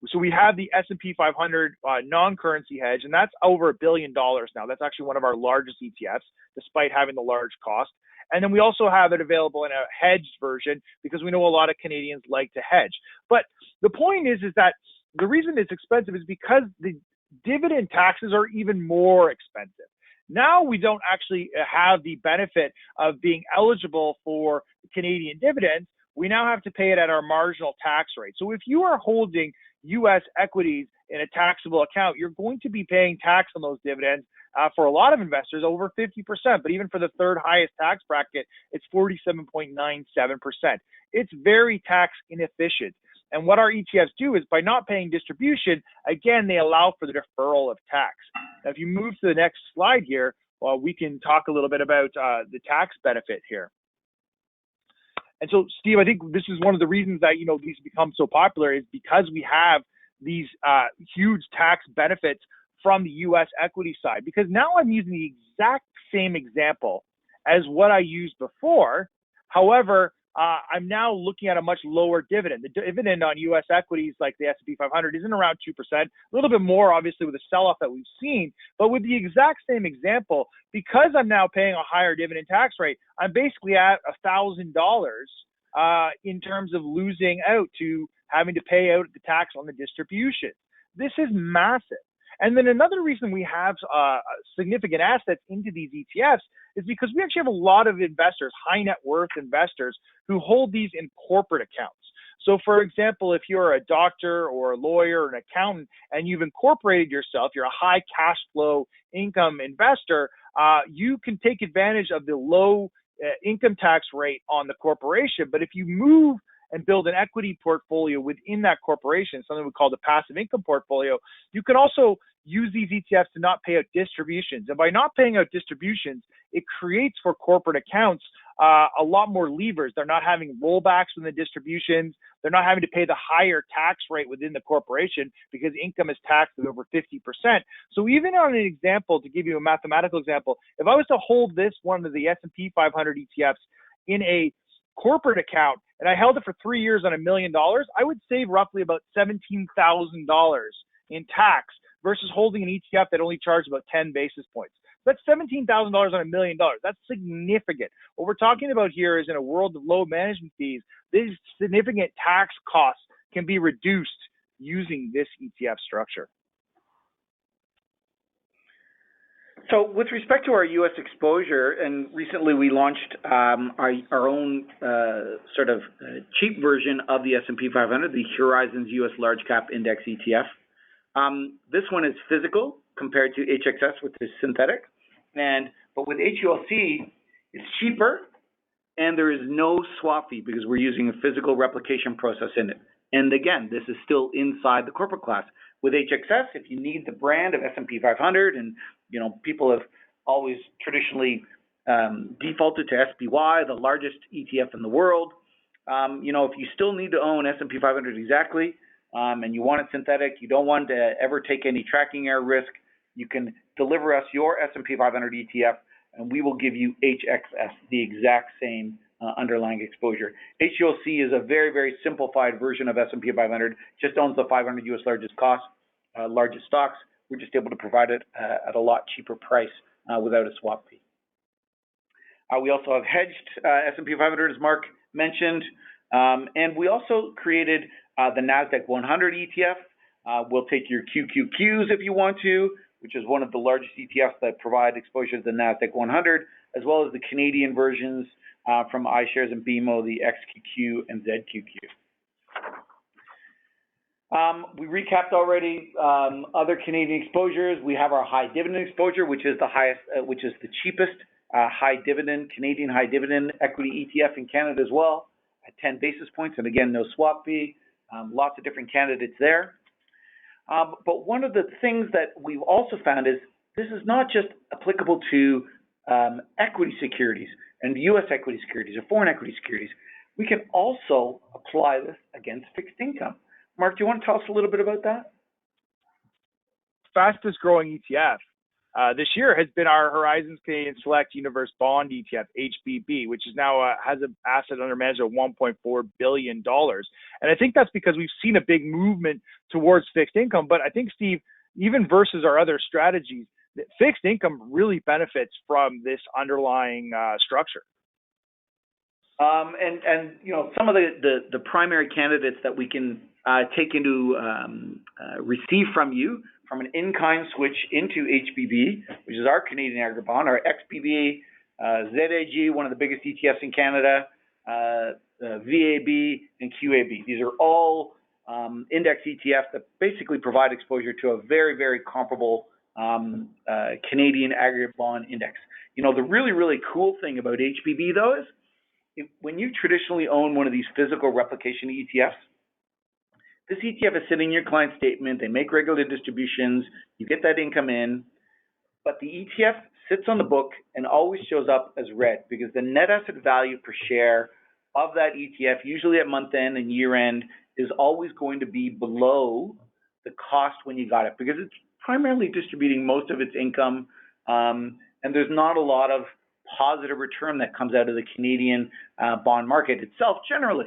So we have the S&P 500 non-currency hedge, and that's over $1 billion now. That's actually one of our largest ETFs, despite having the large cost. And then we also have it available in a hedged version because we know a lot of Canadians like to hedge. But the point is that the reason it's expensive is because the dividend taxes are even more expensive. Now we don't actually have the benefit of being eligible for Canadian dividends. We now have to pay it at our marginal tax rate. So if you are holding U.S. equities in a taxable account, you're going to be paying tax on those dividends for a lot of investors over 50%. But even for the third highest tax bracket, it's 47.97%. It's very tax inefficient. And what our ETFs do is by not paying distribution, again, they allow for the deferral of tax. Now, if you move to the next slide here, well, we can talk a little bit about the tax benefit here. And so, Steve, I think this is one of the reasons that, these become so popular is because we have these huge tax benefits from the U.S. equity side. Because now I'm using the exact same example as what I used before. However, I'm now looking at a much lower dividend. The dividend on U.S. equities like the S&P 500 isn't around 2%, a little bit more obviously with the sell-off that we've seen. But with the exact same example, because I'm now paying a higher dividend tax rate, I'm basically at $1,000 in terms of losing out to having to pay out the tax on the distribution. This is massive. And then another reason we have significant assets into these ETFs is because we actually have a lot of investors, high net worth investors, who hold these in corporate accounts. So for example, if you're a doctor or a lawyer or an accountant and you've incorporated yourself, you're a high cash flow income investor, you can take advantage of the low income tax rate on the corporation. But if you move and build an equity portfolio within that corporation, something we call the passive income portfolio, you can also use these ETFs to not pay out distributions. And by not paying out distributions, it creates for corporate accounts a lot more levers. They're not having rollbacks from the distributions. They're not having to pay the higher tax rate within the corporation because income is taxed at over 50%. So even on an example, to give you a mathematical example, if I was to hold this one of the S&P 500 ETFs in a corporate account and I held it for 3 years on $1 million, I would save roughly about $17,000 in tax versus holding an ETF that only charged about 10 basis points. That's $17,000 on $1 million. That's significant. What we're talking about here is in a world of low management fees, these significant tax costs can be reduced using this ETF structure. So with respect to our U.S. exposure, and recently we launched our own cheap version of the S&P 500, the Horizons U.S. Large Cap Index ETF. This one is physical compared to HXS, which is synthetic. But with HULC, it's cheaper, and there is no swap fee because we're using a physical replication process in it. And again, this is still inside the corporate class. With HXS, if you need the brand of S&P 500, and people have always traditionally defaulted to SPY, the largest ETF in the world. If you still need to own S&P 500 exactly, and you want it synthetic, you don't want to ever take any tracking error risk, you can deliver us your S&P 500 ETF, and we will give you HXS, the exact same underlying exposure. HULC is a very, very simplified version of S&P 500, just owns the 500 U.S. largest stocks. We're just able to provide it at a lot cheaper price without a swap fee. We also have hedged S&P 500, as Mark mentioned, and we also created the Nasdaq 100 ETF. We'll take your QQQs if you want to, which is one of the largest ETFs that provide exposure to the Nasdaq 100, as well as the Canadian versions from iShares and BMO, the XQQ and ZQQ. We recapped already other Canadian exposures. We have our high dividend exposure, which is the highest, which is the cheapest Canadian high dividend equity ETF in Canada as well, at 10 basis points, and again, no swap fee. Lots of different candidates there. But one of the things that we've also found is this is not just applicable to equity securities and U.S. equity securities or foreign equity securities. We can also apply this against fixed income. Mark, do you want to tell us a little bit about that? Fastest growing ETF this year has been our Horizons Canadian Select Universe Bond ETF, HBB, which is now has an asset under management of $1.4 billion. And I think that's because we've seen a big movement towards fixed income. But I think, Steve, even versus our other strategies, fixed income really benefits from this underlying structure. And you know, some of the primary candidates that we can take into receive from you from an InKind switch into HPB, which is our Canadian aggregate bond, our XPB, ZAG, one of the biggest ETFs in Canada, VAB, and QAB. These are all index ETFs that basically provide exposure to a very, very comparable Canadian aggregate bond index. You know, the really, really cool thing about HPB, though, is when you traditionally own one of these physical replication ETFs, this ETF is sitting in your client statement, they make regular distributions, you get that income in, but the ETF sits on the book and always shows up as red because the net asset value per share of that ETF, usually at month end and year end, is always going to be below the cost when you got it because it's primarily distributing most of its income, and there's not a lot of positive return that comes out of the Canadian bond market itself generally.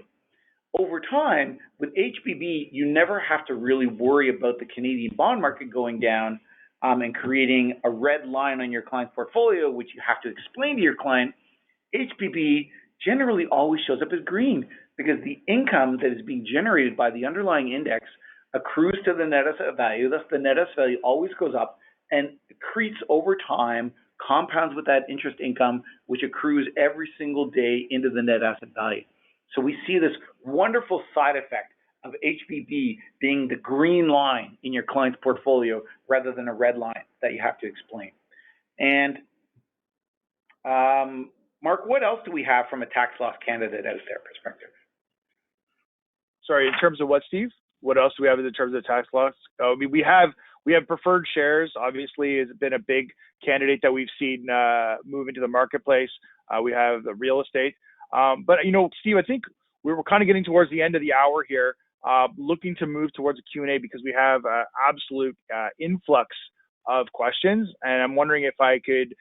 Over time, with HPB, you never have to really worry about the Canadian bond market going down and creating a red line on your client's portfolio, which you have to explain to your client. HPB generally always shows up as green because the income that is being generated by the underlying index accrues to the net asset value. Thus, the net asset value always goes up and accretes over time, compounds with that interest income, which accrues every single day into the net asset value. So we see this wonderful side effect of HPB being the green line in your client's portfolio rather than a red line that you have to explain. And Mark, what else do we have from a tax loss candidate out there perspective? Sorry, in terms of what, Steve? What else do we have in terms of tax loss? I mean, we have preferred shares. Obviously, has been a big candidate that we've seen move into the marketplace. We have the real estate. But, you know, Steve, I think we're kind of getting towards the end of the hour here, looking to move towards a Q&A because we have absolute influx of questions. And I'm wondering if I could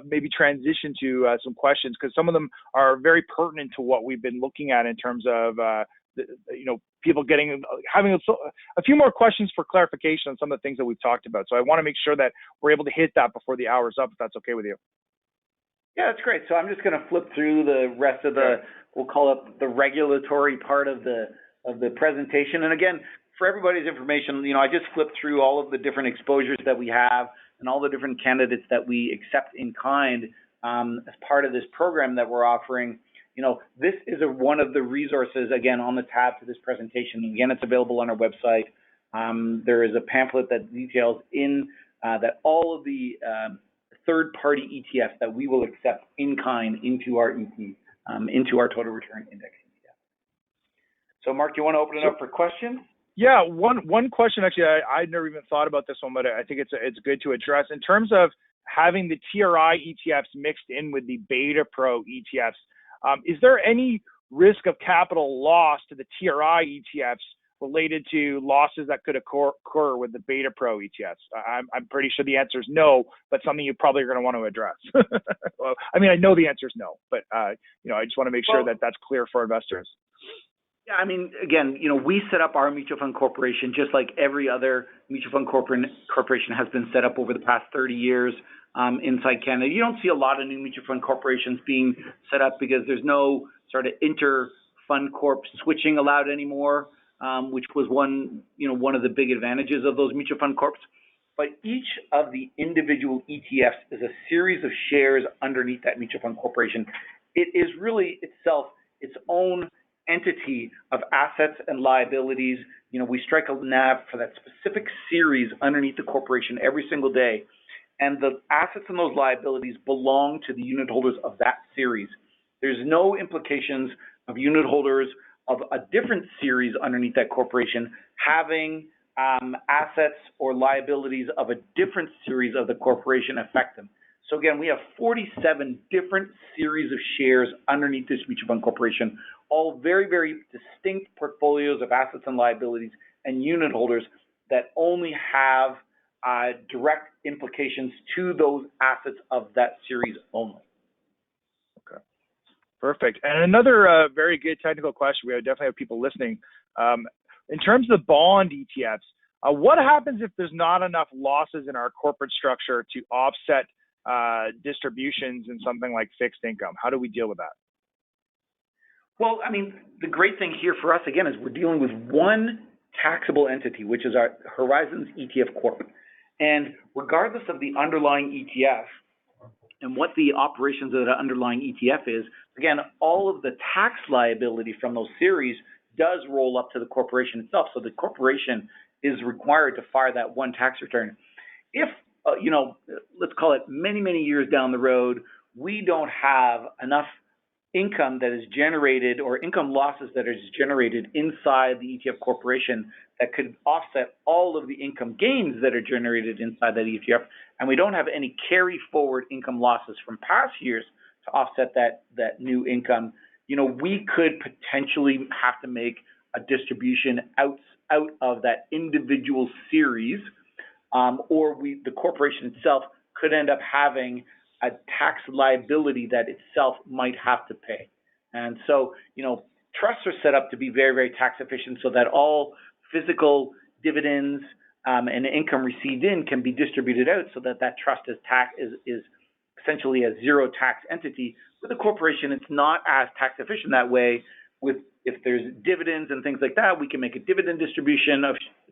maybe transition to some questions because some of them are very pertinent to what we've been looking at in terms of, you know, people having a few more questions for clarification on some of the things that we've talked about. So I want to make sure that we're able to hit that before the hour's up, if that's okay with you. Yeah, that's great. So I'm just going to flip through the rest of the, we'll call it the regulatory part of the presentation. And again, for everybody's information, you know, I just flipped through all of the different exposures that we have and all the different candidates that we accept in kind as part of this program that we're offering. You know, this is one of the resources, again, on the tab to this presentation. Again, it's available on our website. There is a pamphlet that details that all of the third-party ETFs that we will accept in kind into our into our total return index ETF. So, Mark, do you want to open it up for questions? Yeah, one question actually. I never even thought about this one, but I think it's good to address in terms of having the TRI ETFs mixed in with the Beta Pro ETFs. Is there any risk of capital loss to the TRI ETFs related to losses that could occur with the Beta Pro ETFs? I'm pretty sure the answer is no, but something you probably are going to want to address. Well, I mean, I know the answer is no, but you know, I just want to make sure that that's clear for investors. Yeah, I mean, again, you know, we set up our mutual fund corporation just like every other mutual fund corporation has been set up over the past 30 years inside Canada. You don't see a lot of new mutual fund corporations being set up because there's no sort of inter-fund corp switching allowed anymore, which was one of the big advantages of those mutual fund corps. But each of the individual ETFs is a series of shares underneath that mutual fund corporation. It is really itself its own entity of assets and liabilities. You know, we strike a NAV for that specific series underneath the corporation every single day. And the assets and those liabilities belong to the unit holders of that series. There's no implications of unit holders of a different series underneath that corporation having assets or liabilities of a different series of the corporation affect them. So again, we have 47 different series of shares underneath this mutual fund corporation, all very, very distinct portfolios of assets and liabilities and unit holders that only have direct implications to those assets of that series only. Okay, perfect. And another very good technical question. We definitely have people listening. In terms of the bond ETFs, what happens if there's not enough losses in our corporate structure to offset distributions in something like fixed income? How do we deal with that? Well, I mean, the great thing here for us, again, is we're dealing with one taxable entity, which is our Horizons ETF Corp. And regardless of the underlying ETF and what the operations of the underlying ETF is, again, all of the tax liability from those series does roll up to the corporation itself. So the corporation is required to file that one tax return. If, let's call it many, many years down the road, we don't have enough income that is generated or income losses that is generated inside the ETF corporation that could offset all of the income gains that are generated inside that ETF, and we don't have any carry forward income losses from past years to offset that new income, we could potentially have to make a distribution out of that individual series, or the corporation itself could end up having a tax liability that itself might have to pay. And so, trusts are set up to be very, very tax efficient so that all physical dividends and income received in can be distributed out so that trust is essentially a zero tax entity. With a corporation, it's not as tax efficient that way. If there's dividends and things like that, we can make a dividend distribution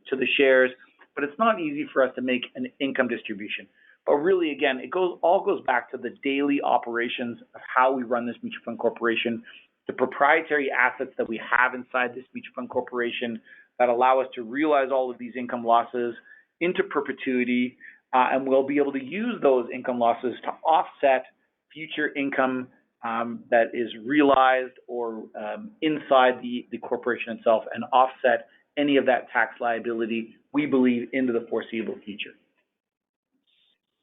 to the shares, but it's not easy for us to make an income distribution. But really, again, all goes back to the daily operations of how we run this mutual fund corporation, the proprietary assets that we have inside this mutual fund corporation that allow us to realize all of these income losses into perpetuity, and we'll be able to use those income losses to offset future income that is realized or inside the corporation itself, and offset any of that tax liability, we believe, into the foreseeable future.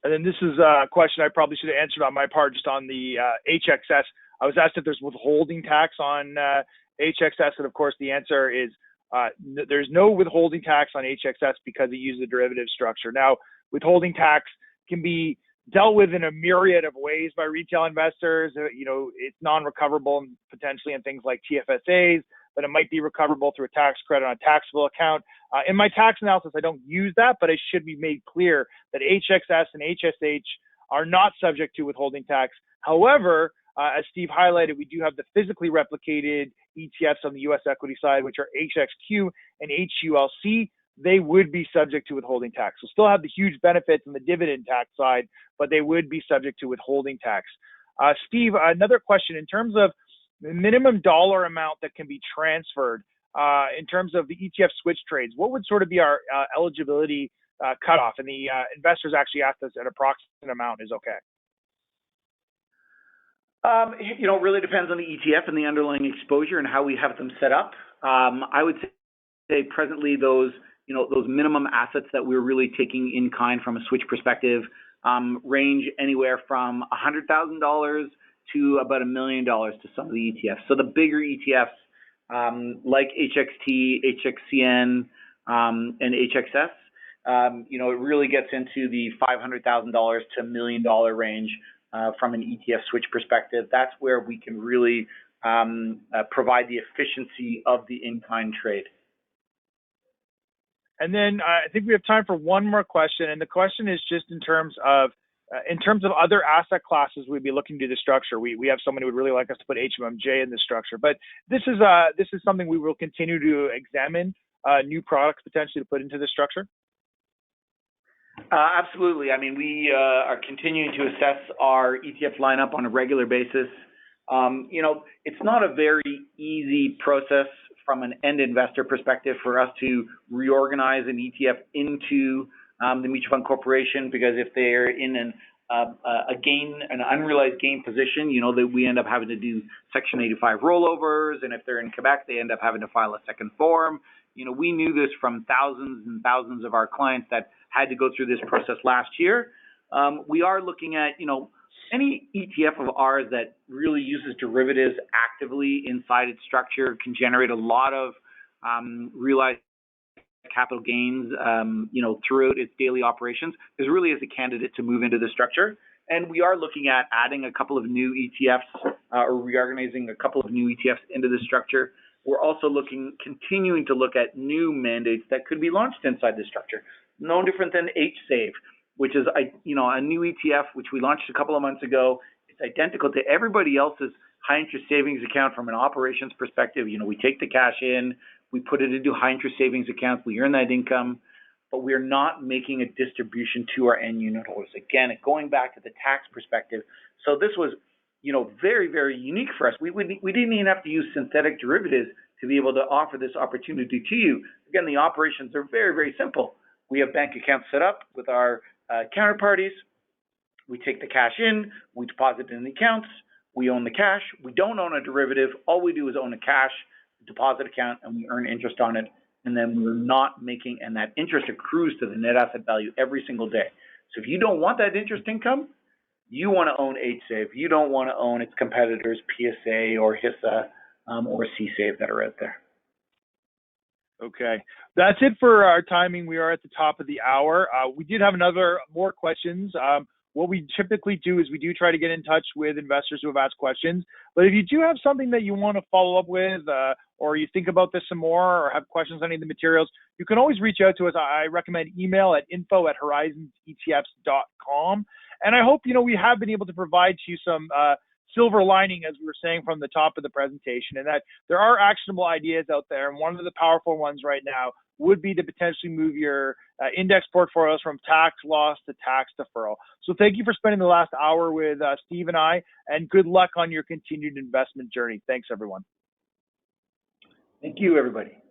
And then this is a question I probably should have answered on my part, just on the HXS. I was asked if there's withholding tax on HXS, and of course the answer is there's no withholding tax on HXS because it uses a derivative structure. Now, withholding tax can be dealt with in a myriad of ways by retail investors. It's non-recoverable potentially in things like TFSAs, but it might be recoverable through a tax credit on a taxable account. In my tax analysis, I don't use that, but it should be made clear that HXS and HSH are not subject to withholding tax. However, as Steve highlighted, we do have the physically replicated ETFs on the U.S. equity side, which are HXQ and HULC. They would be subject to withholding tax. So still have the huge benefits on the dividend tax side, but they would be subject to withholding tax. Steve, another question in terms of the minimum dollar amount that can be transferred in terms of the ETF switch trades. What would sort of be our eligibility cutoff? And the investors actually asked us an approximate amount is okay. It really depends on the ETF and the underlying exposure and how we have them set up. I would say presently those minimum assets that we're really taking in kind from a switch perspective range anywhere from $100,000 to about $1 million to some of the ETFs. So the bigger ETFs like HXT, HXCN, and HXS, it really gets into the $500,000 to $1 million range from an ETF switch perspective. That's where we can really provide the efficiency of the in-kind trade. And then I think we have time for one more question, and the question is just in terms of other asset classes we'd be looking to the structure. We have someone who would really like us to put HMMJ in the structure, but this is something we will continue to examine, new products potentially to put into the structure. Absolutely. I mean, we are continuing to assess our ETF lineup on a regular basis. It's not a very easy process from an end investor perspective for us to reorganize an ETF into the mutual fund corporation, because if they're in an unrealized gain position, that we end up having to do Section 85 rollovers, and if they're in Quebec, they end up having to file a second form. We knew this from thousands and thousands of our clients that had to go through this process last year. We are looking at, any ETF of ours that really uses derivatives actively inside its structure can generate a lot of realized capital gains, throughout its daily operations. Is really as a candidate to move into the structure. And we are looking at adding a couple of new ETFs or reorganizing a couple of new ETFs into the structure. We're also continuing to look at new mandates that could be launched inside the structure. No different than HSAVE, which is a new ETF which we launched a couple of months ago. It's identical to everybody else's high interest savings account from an operations perspective. You know, we take the cash in, we put it into high interest savings accounts, we earn that income, but we're not making a distribution to our end unit holders. Again, going back to the tax perspective. So this was, you know, very, very unique for us. We didn't even have to use synthetic derivatives to be able to offer this opportunity to you. Again, the operations are very, very simple. We have bank accounts set up with our counterparties. We take the cash in, we deposit it in the accounts, we own the cash. We don't own a derivative. All we do is own a cash deposit account, and we earn interest on it. And then we're not making, and that interest accrues to the net asset value every single day. So if you don't want that interest income, you want to own HSAVE. You don't want to own its competitors, PSA or HISA or CSAVE that are out there. Okay, that's it for our timing. We are at the top of the hour. We did have more questions. What we typically do is we do try to get in touch with investors who have asked questions. But if you do have something that you want to follow up with, or you think about this some more, or have questions on any of the materials, you can always reach out to us. I recommend email at info@horizonsetfs.com. And I hope, we have been able to provide to you some silver lining, as we were saying from the top of the presentation, and that there are actionable ideas out there. And one of the powerful ones right now would be to potentially move your index portfolios from tax loss to tax deferral. So thank you for spending the last hour with Steve and I, and good luck on your continued investment journey. Thanks, everyone. Thank you, everybody.